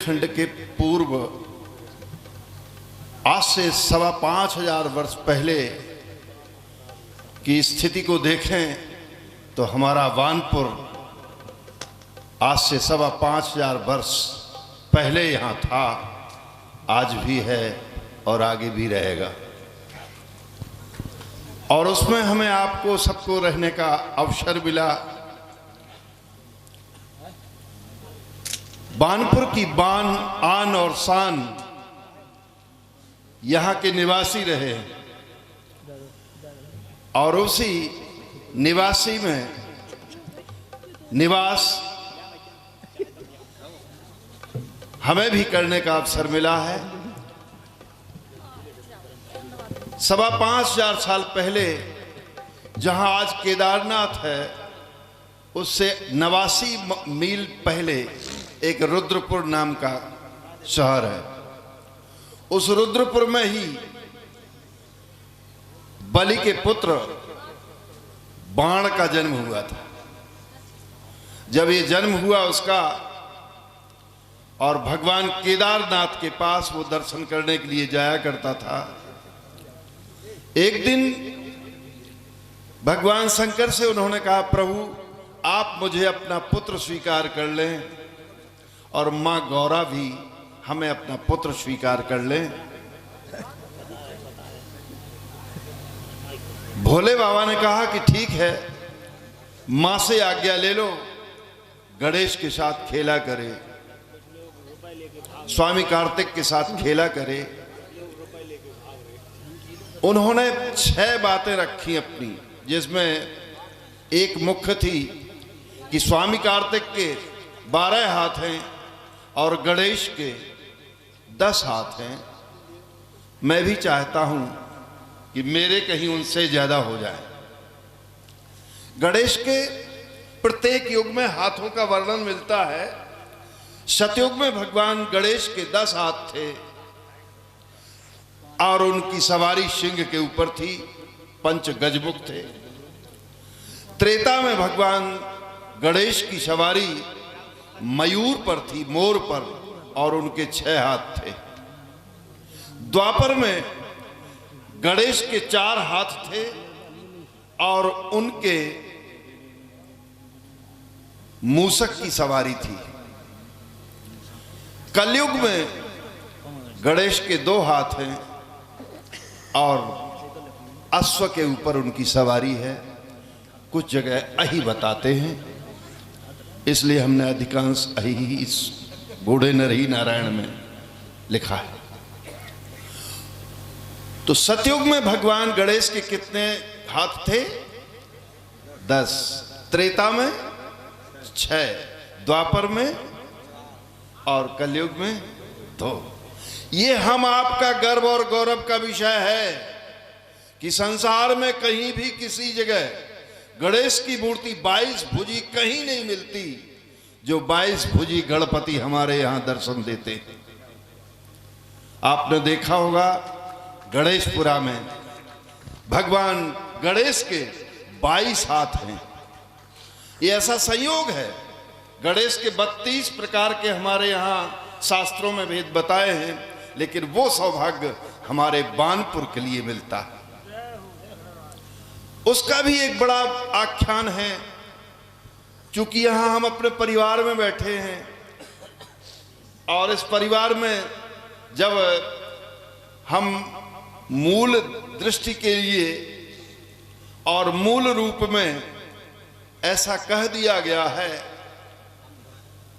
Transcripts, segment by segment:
खंड के पूर्व आज से 5,500 वर्ष पहले की स्थिति को देखें तो हमारा वानपुर आज से 5,500 वर्ष पहले यहाँ था, आज भी है और आगे भी रहेगा। और उसमें हमें आपको सबको रहने का अवसर मिला। बानपुर की बान आन और शान यहाँ के निवासी रहे और उसी निवासी में निवास हमें भी करने का अवसर मिला है। 5,500 साल पहले जहाँ आज केदारनाथ है, उससे 89 मील पहले एक रुद्रपुर नाम का शहर है। उस रुद्रपुर में ही बलि के पुत्र बाण का जन्म हुआ था। जब ये जन्म हुआ उसका, और भगवान केदारनाथ के पास वो दर्शन करने के लिए जाया करता था। एक दिन भगवान शंकर से उन्होंने कहा, प्रभु आप मुझे अपना पुत्र स्वीकार कर लें और मां गौरा भी हमें अपना पुत्र स्वीकार कर लें। भोले बाबा ने कहा कि ठीक है, मां से आज्ञा ले लो, गणेश के साथ खेला करे, स्वामी कार्तिक के साथ खेला करे। उन्होंने 6 बातें रखी अपनी, जिसमें एक मुख्य थी कि स्वामी कार्तिक के 12 हाथ हैं और गणेश के 10 हाथ हैं। मैं भी चाहता हूं कि मेरे कहीं उनसे ज्यादा हो जाए। गणेश के प्रत्येक युग में हाथों का वर्णन मिलता है। सतयुग में भगवान गणेश के 10 हाथ थे और उनकी सवारी सिंह के ऊपर थी, पंच गजमुख थे। त्रेता में भगवान गणेश की सवारी मयूर पर थी, मोर पर, और उनके 6 हाथ थे। द्वापर में गणेश के 4 हाथ थे और उनके मूसक की सवारी थी। कलयुग में गणेश के 2 हाथ हैं और अश्व के ऊपर उनकी सवारी है। कुछ जगह अहि बताते हैं, इसलिए हमने अधिकांश अहि इस बूढ़े नरही नारायण में लिखा है। तो सतयुग में भगवान गणेश के कितने हाथ थे? 10। त्रेता में 6, द्वापर में और कलयुग में 2। ये हम आपका गर्व और गौरव का विषय है कि संसार में कहीं भी किसी जगह गणेश की मूर्ति 22 भुजी कहीं नहीं मिलती, जो 22 भुजी गणपति हमारे यहां दर्शन देते हैं। आपने देखा होगा गणेशपुरा में भगवान गणेश के 22 हाथ हैं। ये ऐसा संयोग है, गणेश के 32 प्रकार के हमारे यहाँ शास्त्रों में भेद बताए हैं, लेकिन वो सौभाग्य हमारे बानपुर के लिए मिलता है। उसका भी एक बड़ा आख्यान है। चूंकि यहां हम अपने परिवार में बैठे हैं और इस परिवार में जब हम मूल दृष्टि के लिए और मूल रूप में ऐसा कह दिया गया है,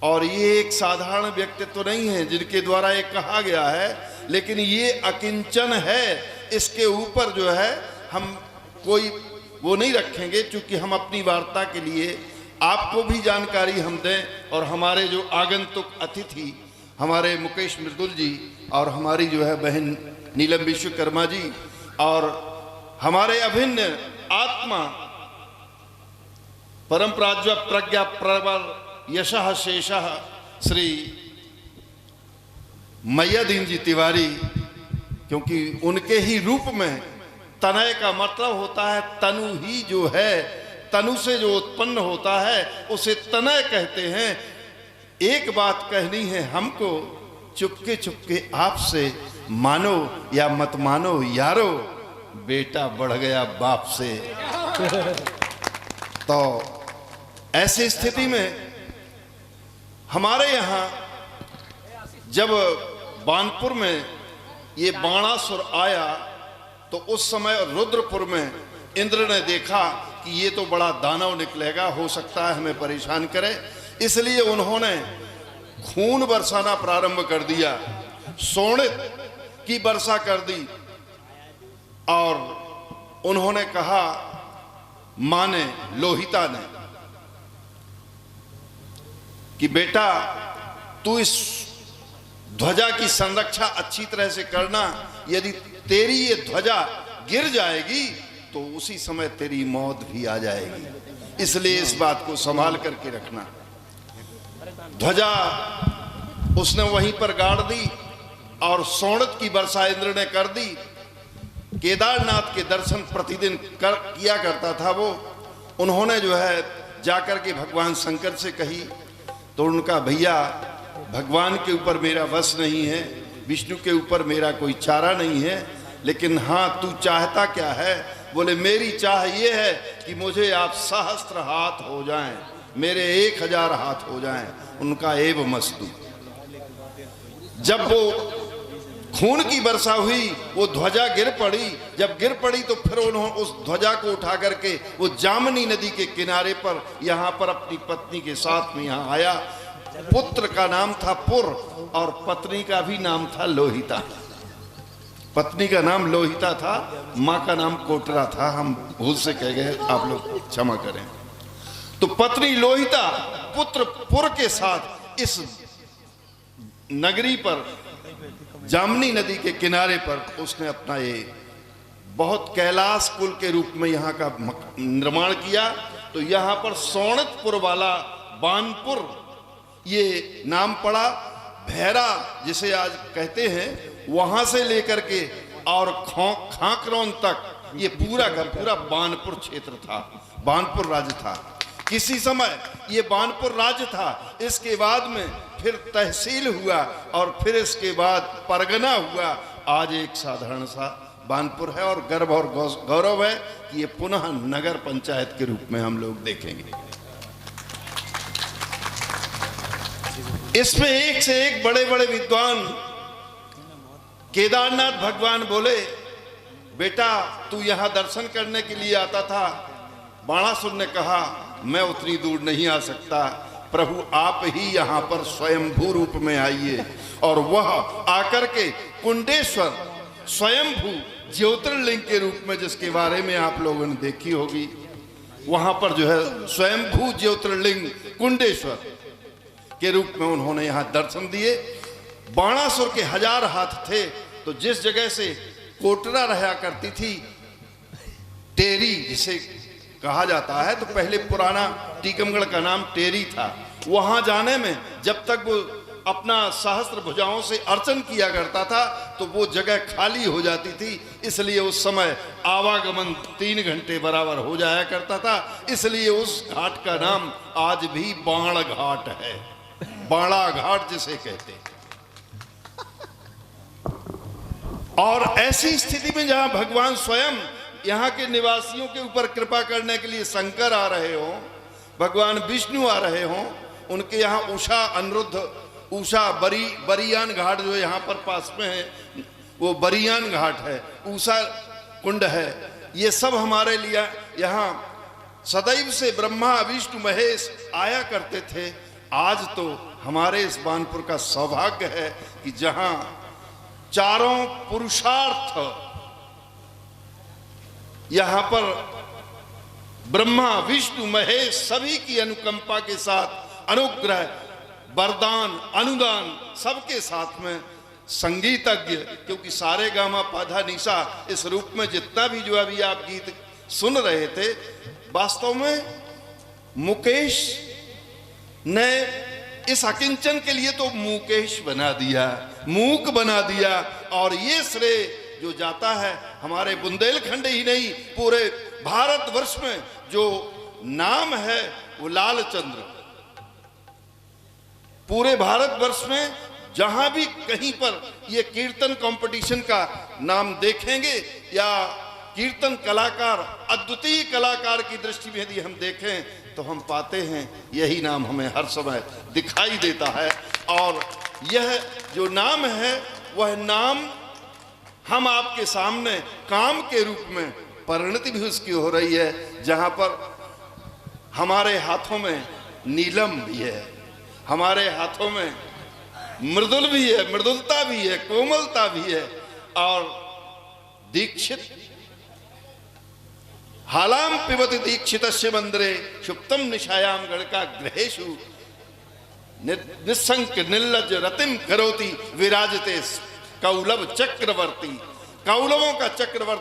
और ये एक साधारण व्यक्तित्व नहीं है जिनके द्वारा ये कहा गया है, लेकिन ये अकिंचन है। इसके ऊपर जो है हम कोई वो नहीं रखेंगे, क्योंकि हम अपनी वार्ता के लिए आपको भी जानकारी हम दें और हमारे जो आगंतुक अतिथि हमारे मुकेश मृदुल जी और हमारी जो है बहन नीलम विश्वकर्मा जी और हमारे अभिन्न आत्मा परम प्राज्य प्रज्ञा प्रवर यशः शेषः श्री मैयादीन जी तिवारी, क्योंकि उनके ही रूप में तनय का मतलब होता है तनु ही जो है, तनु से जो उत्पन्न होता है उसे तनय कहते हैं। एक बात कहनी है हमको चुपके चुपके आपसे, मानो या मत मानो यारो, बेटा बढ़ गया बाप से। तो ऐसी स्थिति में हमारे यहाँ जब बानपुर में ये बाणासुर आया तो उस समय रुद्रपुर में इंद्र ने देखा कि ये तो बड़ा दानव निकलेगा, हो सकता है हमें परेशान करे, इसलिए उन्होंने खून बरसाना प्रारंभ कर दिया, शोणित की वर्षा कर दी। और उन्होंने कहा, माने लोहिता ने, कि बेटा तू इस ध्वजा की संरक्षा अच्छी तरह से करना, यदि तेरी ये ध्वजा गिर जाएगी तो उसी समय तेरी मौत भी आ जाएगी, इसलिए इस बात को संभाल करके रखना। ध्वजा उसने वहीं पर गाड़ दी और शोणित की वर्षा इंद्र ने कर दी। केदारनाथ के दर्शन प्रतिदिन किया करता था वो। उन्होंने जो है जाकर के भगवान शंकर से कही तो उनका, भैया भगवान के ऊपर मेरा वश नहीं है, विष्णु के ऊपर मेरा कोई चारा नहीं है, लेकिन हाँ तू चाहता क्या है? बोले मेरी चाह ये है कि मुझे आप सहस्त्र हाथ हो जाएं, मेरे 1000 हाथ हो जाएं। उनका एव मस्तु। जब वो खून की वर्षा हुई, वो ध्वजा गिर पड़ी। जब गिर पड़ी तो फिर उन्होंने उस ध्वजा को उठा करके वो जामनी नदी के किनारे पर यहाँ पर अपनी पत्नी के साथ में यहाँ आया। पुत्र का नाम था पुर और पत्नी का भी नाम था लोहिता। पत्नी का नाम लोहिता था, माँ का नाम कोटरा था, हम भूल से कह गए, आप लोग क्षमा करें। तो पत्नी लोहिता पुत्र पुर के साथ इस नगरी पर, जामनी नदी के किनारे पर उसने अपना ये बहुत कैलाश कुल के रूप में यहाँ का निर्माण किया। तो यहाँ पर शोणितपुर वाला बानपुर ये नाम पड़ा। भैरा जिसे आज कहते हैं, वहां से लेकर के और खाकरौन तक ये पूरा का पूरा बानपुर क्षेत्र था, बानपुर राज्य था। किसी समय ये बानपुर राज्य था, इसके बाद में फिर तहसील हुआ और फिर इसके बाद परगना हुआ। आज एक साधारण सा बानपुर है और गर्व और गौरव है कि ये पुनः नगर पंचायत के रूप में हम लोग देखेंगे। इसमें एक से एक बड़े बड़े विद्वान, केदारनाथ भगवान बोले, बेटा तू यहां दर्शन करने के लिए आता था। बाणासुर ने कहा, मैं उतनी दूर नहीं आ सकता, प्रभु आप ही यहाँ पर स्वयंभू रूप में आइए। और वह आकर के कुंडेश्वर स्वयंभू ज्योतिर्लिंग के रूप में, जिसके बारे में आप लोगों ने देखी होगी, वहां पर जो है स्वयंभू ज्योतिर्लिंग कुंडेश्वर के रूप में उन्होंने यहाँ दर्शन दिए। बाणासुर के 1000 हाथ थे। तो जिस जगह से कोटरा रहा करती थी, टेरी जिसे कहा जाता है, तो पहले पुराना टीकमगढ़ का नाम टेरी था। वहां जाने में जब तक वो अपना सहस्त्र भुजाओं से अर्चन किया करता था तो वो जगह खाली हो जाती थी, इसलिए उस समय आवागमन 3 घंटे बराबर हो जाया करता था। इसलिए उस घाट का नाम आज भी बाण घाट है, बाणा घाट जिसे कहते हैं। और ऐसी स्थिति में जहां भगवान स्वयं यहाँ के निवासियों के ऊपर कृपा करने के लिए शंकर आ रहे हो, भगवान विष्णु आ रहे हो, उनके यहाँ उषा, अनिरुद्ध, उषा, बरियान घाट जो यहाँ पर पास में है वो बरियान घाट है, उषा कुंड है। ये सब हमारे लिए यहाँ सदैव से ब्रह्मा विष्णु महेश आया करते थे। आज तो हमारे इस बानपुर का सौभाग्य है कि जहाँ चारों पुरुषार्थ यहाँ पर ब्रह्मा विष्णु महेश सभी की अनुकंपा के साथ, अनुग्रह, वरदान, अनुदान सबके साथ में संगीतज्ञ, क्योंकि सारे गामा पाधा निशा इस रूप में जितना भी जो अभी आप गीत सुन रहे थे, वास्तव में मुकेश ने इस अकिंचन के लिए तो मुकेश बना दिया, मूक बना दिया। और ये श्रेय जो जाता है हमारे बुंदेलखंड ही नहीं, पूरे भारतवर्ष में जो नाम है वो लालचंद्र, पूरे भारतवर्ष में जहां भी कहीं पर ये कीर्तन कंपटीशन का नाम देखेंगे या कीर्तन कलाकार, अद्वितीय कलाकार की दृष्टि में यदि हम देखें तो हम पाते हैं यही नाम हमें हर समय दिखाई देता है। और यह जो नाम है वह नाम हम आपके सामने काम के रूप में परिणति भी उसकी हो रही है, जहां पर हमारे हाथों में नीलम भी है, हमारे हाथों में मृदुल भी है, मृदुलता भी है, कोमलता भी है। और दीक्षित हालाम पिबति दीक्षितस्य मंदिरे सुप्तम निशायाम गणका ग्रहेषु निस्संक निर्लज रतिम करोति विराजते कौलव चक्रवर्ती। कौलवों का चक्रवर्ती